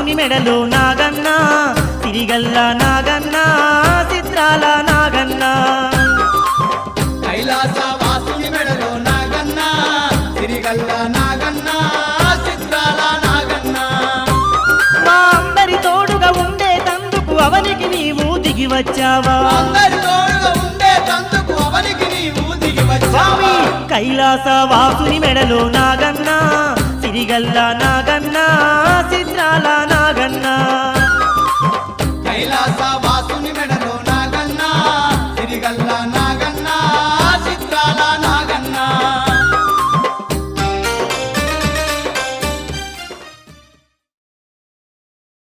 వాసుని మెడలో నాగన్న సిరిగల్ల నాగన్న చిత్రాల నాగన్న కైలాస వాసుని మెడలో నాగన్న సిరిగల్ల నాగన్న చిత్రాల నాగన్న మా అందరి తోడుగా ఉండే తందుకు అవనికి నీవు దిగి వచ్చావా అందరి తోడుగా ఉండే తందుకు అవనికి నీవు దిగి వచ్చావా కైలాస వాసుని మెడలో నాగన్న సిరిగల్ల నాగన్న చిత్రాల నాగన్న